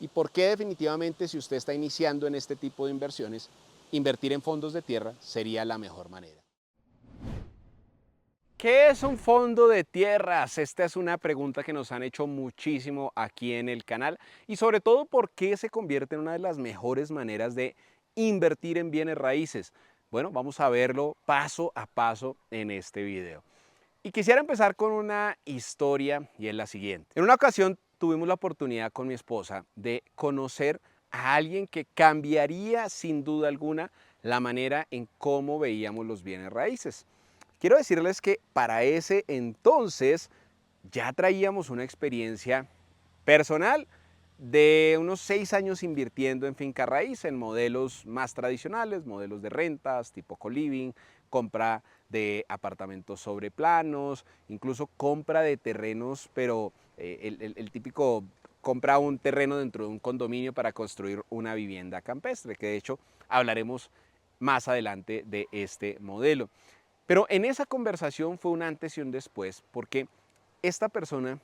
y por qué definitivamente si usted está iniciando en este tipo de inversiones, invertir en fondos de tierra sería la mejor manera. ¿Qué es un fondo de tierras? Esta es una pregunta que nos han hecho muchísimo aquí en el canal y sobre todo por qué se convierte en una de las mejores maneras de invertir en bienes raíces. Bueno, vamos a verlo paso a paso en este video. Y quisiera empezar con una historia y es la siguiente. En una ocasión tuvimos la oportunidad con mi esposa de conocer a alguien que cambiaría sin duda alguna la manera en cómo veíamos los bienes raíces. Quiero decirles que para ese entonces ya traíamos una experiencia personal de unos 6 años invirtiendo en finca raíz, en modelos más tradicionales, modelos de rentas, tipo co-living, compra de apartamentos sobre planos, incluso compra de terrenos, pero el típico compra un terreno dentro de un condominio para construir una vivienda campestre, que de hecho hablaremos más adelante de este modelo. Pero en esa conversación fue un antes y un después, porque esta persona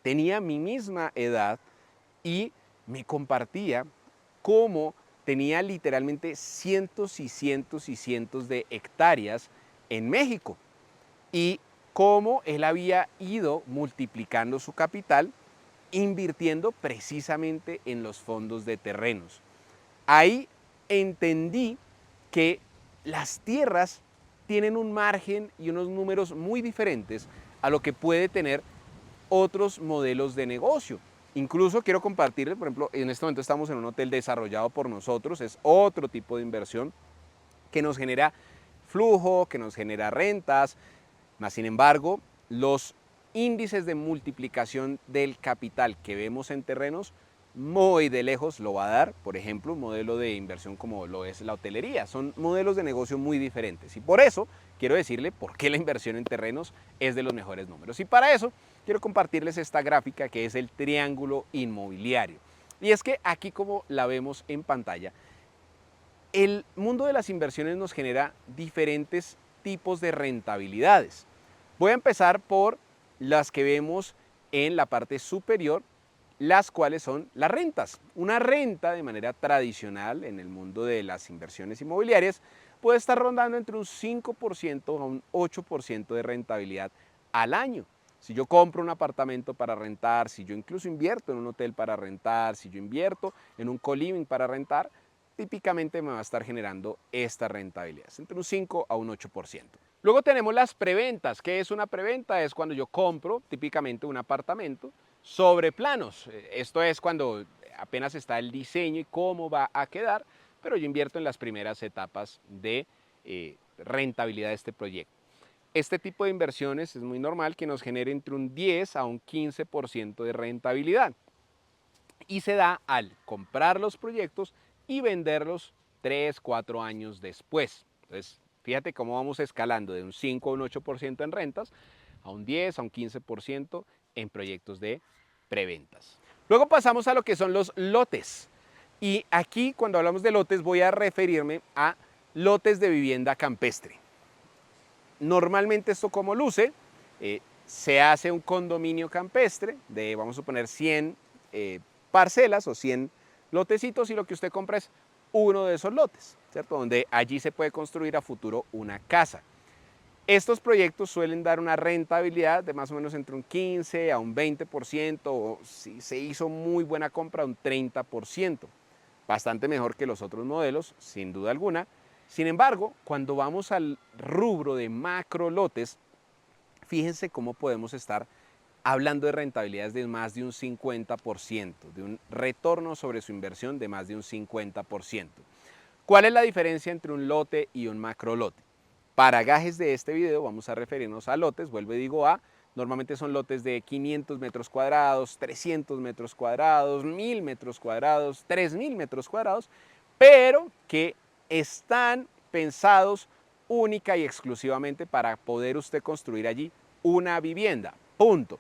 tenía mi misma edad y me compartía cómo tenía literalmente cientos y cientos y cientos de hectáreas en México y cómo él había ido multiplicando su capital invirtiendo precisamente en los fondos de terrenos. Ahí entendí que las tierras tienen un margen y unos números muy diferentes a lo que puede tener otros modelos de negocio. Incluso quiero compartirles, por ejemplo, en este momento estamos en un hotel desarrollado por nosotros, es otro tipo de inversión que nos genera flujo, que nos genera rentas, más sin embargo, los índices de multiplicación del capital que vemos en terrenos muy de lejos lo va a dar, por ejemplo, un modelo de inversión como lo es la hotelería. Son modelos de negocio muy diferentes y por eso quiero decirle por qué la inversión en terrenos es de los mejores números. Y para eso quiero compartirles esta gráfica que es el triángulo inmobiliario. Y es que aquí como la vemos en pantalla, el mundo de las inversiones nos genera diferentes tipos de rentabilidades. Voy a empezar por las que vemos en la parte superior, las cuales son las rentas. Una renta de manera tradicional en el mundo de las inversiones inmobiliarias puede estar rondando entre un 5% a un 8% de rentabilidad al año. Si yo compro un apartamento para rentar, si yo incluso invierto en un hotel para rentar, si yo invierto en un co-living para rentar, típicamente me va a estar generando esta rentabilidad, entre un 5 a un 8%. Luego tenemos las preventas. ¿Qué es una preventa? Es cuando yo compro típicamente un apartamento sobre planos. Esto es cuando apenas está el diseño y cómo va a quedar, pero yo invierto en las primeras etapas de rentabilidad de este proyecto. Este tipo de inversiones es muy normal que nos genere entre un 10 a un 15% de rentabilidad y se da al comprar los proyectos y venderlos 3, 4 años después. Entonces, fíjate cómo vamos escalando de un 5 a un 8% en rentas, a un 10, a un 15% en proyectos de preventas. Luego pasamos a lo que son los lotes. Y aquí cuando hablamos de lotes voy a referirme a lotes de vivienda campestre. Normalmente esto como luce, se hace un condominio campestre de, vamos a suponer, 100 parcelas o 100 lotecitos y lo que usted compra es uno de esos lotes, ¿cierto? Donde allí se puede construir a futuro una casa. Estos proyectos suelen dar una rentabilidad de más o menos entre un 15 a un 20% o si se hizo muy buena compra un 30%. Bastante mejor que los otros modelos, sin duda alguna. Sin embargo, cuando vamos al rubro de macro lotes, fíjense cómo podemos estar hablando de rentabilidades de más de un 50%, de un retorno sobre su inversión de más de un 50%. ¿Cuál es la diferencia entre un lote y un macro lote? Para gajes de este video vamos a referirnos a lotes, vuelvo y digo normalmente son lotes de 500 metros cuadrados, 300 metros cuadrados, 1000 metros cuadrados, 3000 metros cuadrados, pero que están pensados única y exclusivamente para poder usted construir allí una vivienda, punto.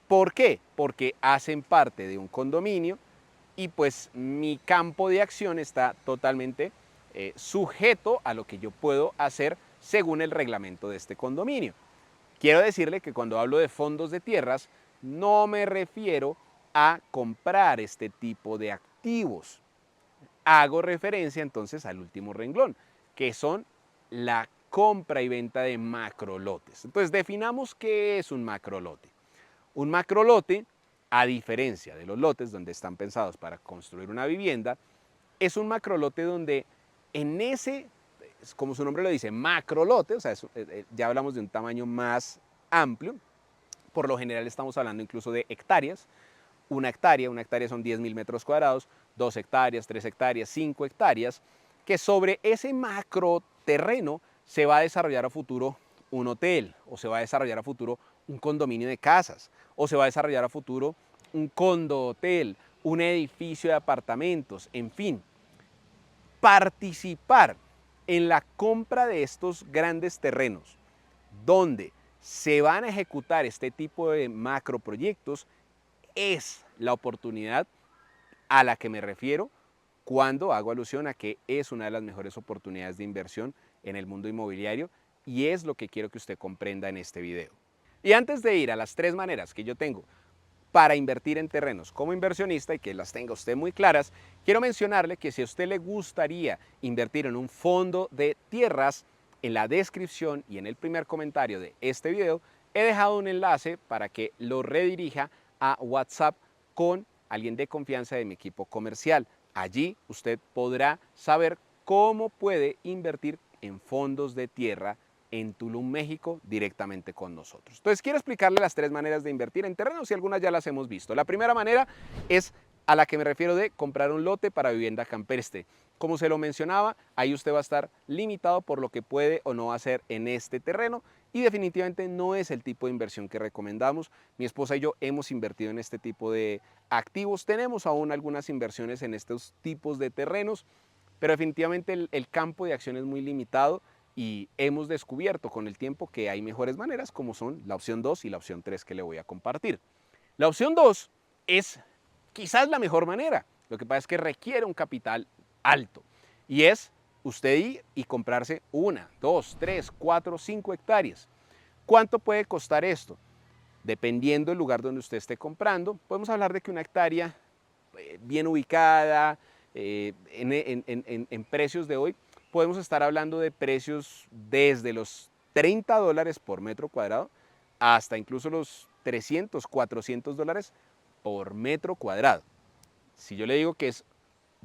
¿Por qué? Porque hacen parte de un condominio y pues mi campo de acción está totalmente sujeto a lo que yo puedo hacer según el reglamento de este condominio. Quiero decirle que cuando hablo de fondos de tierras no me refiero a comprar este tipo de activos? Hago referencia entonces al último renglón, que son la compra y venta de macrolotes. Entonces definamos qué es un macrolote. Un macrolote, a diferencia de los lotes donde están pensados para construir una vivienda, es un macrolote donde en ese, como su nombre lo dice, macrolote, o sea, ya hablamos de un tamaño más amplio, por lo general estamos hablando incluso de hectáreas. Una hectárea son 10.000 metros cuadrados, 2 hectáreas, 3 hectáreas, 5 hectáreas, que sobre ese macro terreno se va a desarrollar a futuro un hotel, o se va a desarrollar a futuro un condominio de casas, o se va a desarrollar a futuro un condo hotel, un edificio de apartamentos, en fin. Participar en la compra de estos grandes terrenos donde se van a ejecutar este tipo de macroproyectos es la oportunidad a la que me refiero cuando hago alusión a que es una de las mejores oportunidades de inversión en el mundo inmobiliario, y es lo que quiero que usted comprenda en este video. Y antes de ir a las 3 maneras que yo tengo para invertir en terrenos como inversionista y que las tenga usted muy claras, quiero mencionarle que si a usted le gustaría invertir en un fondo de tierras, en la descripción y en el primer comentario de este video he dejado un enlace para que lo redirija a WhatsApp con alguien de confianza de mi equipo comercial. Allí usted podrá saber cómo puede invertir en fondos de tierra en Tulum, México, directamente con nosotros. Entonces quiero explicarle las 3 maneras de invertir en terrenos y algunas ya las hemos visto. La primera manera es a la que me refiero de comprar un lote para vivienda campestre. Como se lo mencionaba, ahí usted va a estar limitado por lo que puede o no hacer en este terreno, y definitivamente no es el tipo de inversión que recomendamos. Mi esposa y yo hemos invertido en este tipo de activos, tenemos aún algunas inversiones en estos tipos de terrenos, pero definitivamente el campo de acción es muy limitado y hemos descubierto con el tiempo que hay mejores maneras, como son la opción 2 y la opción 3 que le voy a compartir. La opción 2 es quizás la mejor manera, lo que pasa es que requiere un capital alto, y es usted ir y comprarse 1, 2, 3, 4, 5 hectáreas. ¿Cuánto puede costar esto? Dependiendo del lugar donde usted esté comprando, podemos hablar de que una hectárea bien ubicada, en precios de hoy, podemos estar hablando de precios desde los $30 por metro cuadrado hasta incluso los 300, $400 por metro cuadrado. Si yo le digo que es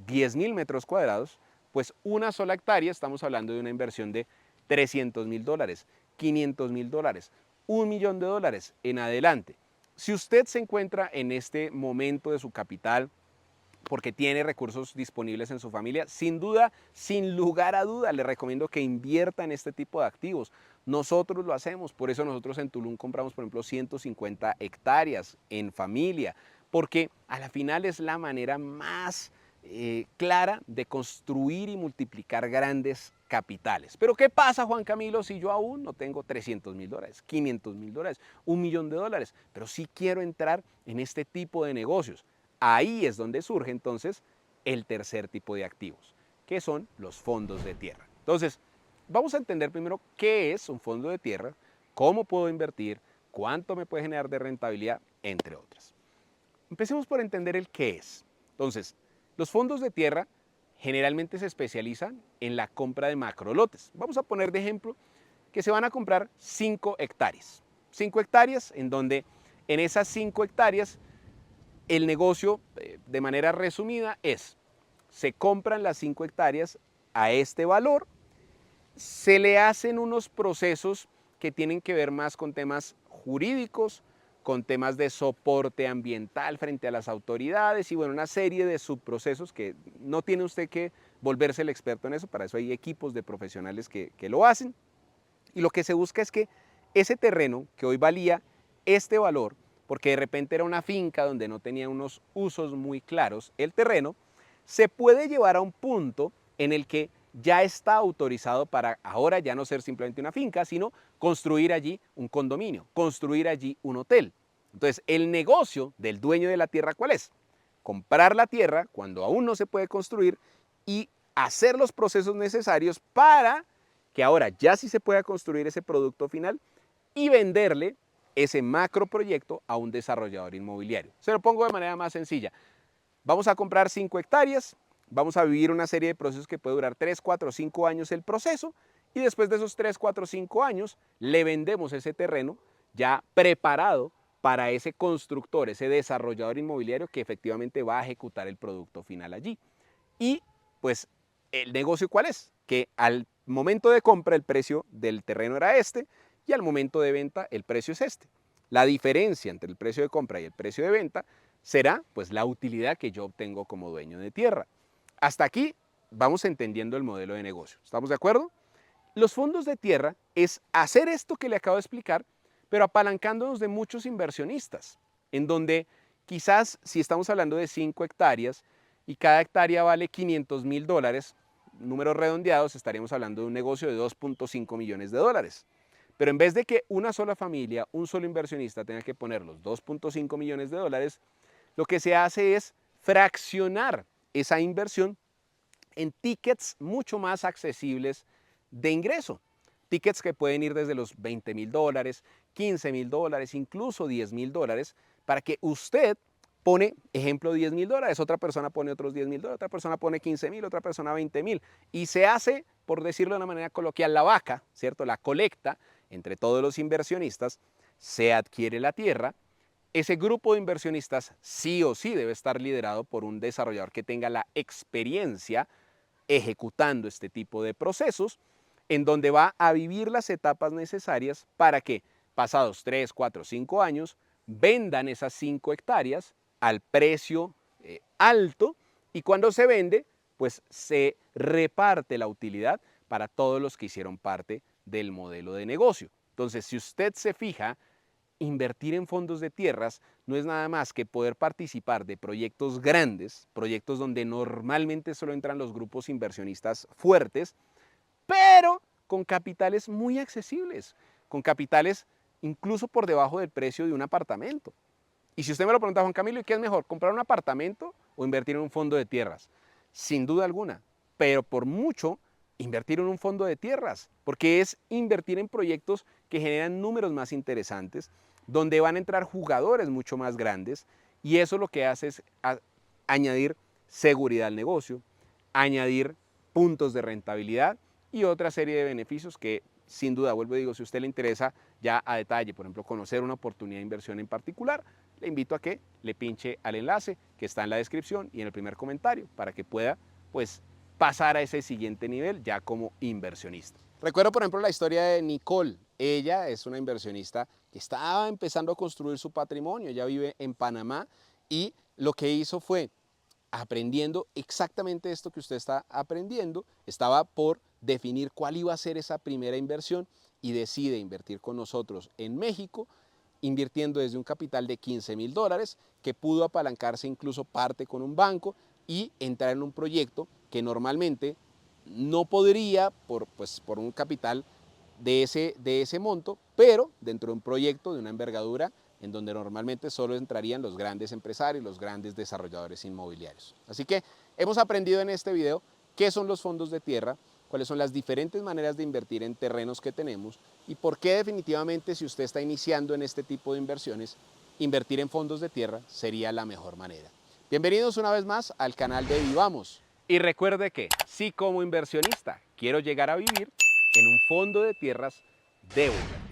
10.000 metros cuadrados, pues una sola hectárea estamos hablando de una inversión de $300.000, $500.000, $1.000.000 en adelante. Si usted se encuentra en este momento de su capital porque tiene recursos disponibles en su familia, sin duda, sin lugar a duda, le recomiendo que invierta en este tipo de activos. Nosotros lo hacemos, por eso nosotros en Tulum compramos, por ejemplo, 150 hectáreas en familia, porque a la final es la manera más clara de construir y multiplicar grandes capitales. Pero ¿qué pasa, Juan Camilo, si yo aún no tengo $300.000, $500.000, $1.000.000, pero sí quiero entrar en este tipo de negocios? Ahí es donde surge entonces el tercer tipo de activos, que son los fondos de tierra. Entonces, vamos a entender primero qué es un fondo de tierra, cómo puedo invertir, cuánto me puede generar de rentabilidad, entre otras. Empecemos por entender el qué es. Entonces, los fondos de tierra generalmente se especializan en la compra de macrolotes. Vamos a poner de ejemplo que se van a comprar 5 hectáreas. 5 hectáreas en donde en esas 5 hectáreas el negocio, de manera resumida, es: se compran las 5 hectáreas a este valor, se le hacen unos procesos que tienen que ver más con temas jurídicos, con temas de soporte ambiental frente a las autoridades y bueno, una serie de subprocesos que no tiene usted que volverse el experto en eso, para eso hay equipos de profesionales que lo hacen. Y lo que se busca es que ese terreno que hoy valía este valor, porque de repente era una finca donde no tenía unos usos muy claros el terreno, se puede llevar a un punto en el que ya está autorizado para ahora ya no ser simplemente una finca, sino construir allí un condominio, construir allí un hotel. Entonces, el negocio del dueño de la tierra, ¿cuál es? Comprar la tierra cuando aún no se puede construir y hacer los procesos necesarios para que ahora ya sí se pueda construir ese producto final y venderle ese macroproyecto a un desarrollador inmobiliario. Se lo pongo de manera más sencilla. Vamos a comprar 5 hectáreas, vamos a vivir una serie de procesos que puede durar 3, 4, 5 años el proceso y después de esos 3, 4, 5 años le vendemos ese terreno ya preparado para ese constructor, ese desarrollador inmobiliario que efectivamente va a ejecutar el producto final allí. Y pues el negocio ¿cuál es? Que al momento de compra el precio del terreno era este y al momento de venta el precio es este. La diferencia entre el precio de compra y el precio de venta será pues la utilidad que yo obtengo como dueño de tierra. Hasta aquí vamos entendiendo el modelo de negocio. ¿Estamos de acuerdo? Los fondos de tierra es hacer esto que le acabo de explicar, pero apalancándonos de muchos inversionistas, en donde quizás si estamos hablando de 5 hectáreas y cada hectárea vale $500,000, números redondeados, estaríamos hablando de un negocio de 2.5 millones de dólares. Pero en vez de que una sola familia, un solo inversionista tenga que poner los 2.5 millones de dólares, lo que se hace es fraccionar esa inversión en tickets mucho más accesibles de ingreso. Tickets que pueden ir desde los $20,000, $15,000, incluso $10,000, para que usted pone, ejemplo, $10,000, otra persona pone otros $10,000, otra persona pone $15,000, otra persona $20,000. Y se hace, por decirlo de una manera coloquial, la vaca, ¿cierto? La colecta entre todos los inversionistas, se adquiere la tierra. Ese grupo de inversionistas sí o sí debe estar liderado por un desarrollador que tenga la experiencia ejecutando este tipo de procesos, en donde va a vivir las etapas necesarias para que, pasados 3, 4, 5 años, vendan esas 5 hectáreas al precio alto y cuando se vende, pues se reparte la utilidad para todos los que hicieron parte del modelo de negocio. Entonces, si usted se fija, invertir en fondos de tierras no es nada más que poder participar de proyectos grandes, proyectos donde normalmente solo entran los grupos inversionistas fuertes, pero con capitales muy accesibles, con capitales incluso por debajo del precio de un apartamento. Y si usted me lo pregunta, Juan Camilo, ¿y qué es mejor, comprar un apartamento o invertir en un fondo de tierras? Sin duda alguna, pero por mucho invertir en un fondo de tierras, porque es invertir en proyectos que generan números más interesantes, donde van a entrar jugadores mucho más grandes y eso lo que hace es añadir seguridad al negocio, añadir puntos de rentabilidad y otra serie de beneficios que sin duda, vuelvo y digo, si a usted le interesa ya a detalle, por ejemplo, conocer una oportunidad de inversión en particular, le invito a que le pinche al enlace que está en la descripción y en el primer comentario para que pueda pues pasar a ese siguiente nivel ya como inversionista. Recuerdo por ejemplo la historia de Nicole. Ella es una inversionista que estaba empezando a construir su patrimonio. Ella vive en Panamá y lo que hizo fue aprendiendo exactamente esto que usted está aprendiendo, estaba por definir cuál iba a ser esa primera inversión y decide invertir con nosotros en México, invirtiendo desde un capital de $15,000 que pudo apalancarse incluso parte con un banco y entrar en un proyecto que normalmente no podría por un capital de ese monto, pero dentro de un proyecto de una envergadura en donde normalmente solo entrarían los grandes empresarios, los grandes desarrolladores inmobiliarios. Así que hemos aprendido en este video qué son los fondos de tierra, cuáles son las diferentes maneras de invertir en terrenos que tenemos y por qué definitivamente si usted está iniciando en este tipo de inversiones, invertir en fondos de tierra sería la mejor manera. Bienvenidos una vez más al canal de Vivamos. Y recuerde que si como inversionista quiero llegar a vivir en un fondo de tierras, debo invertir.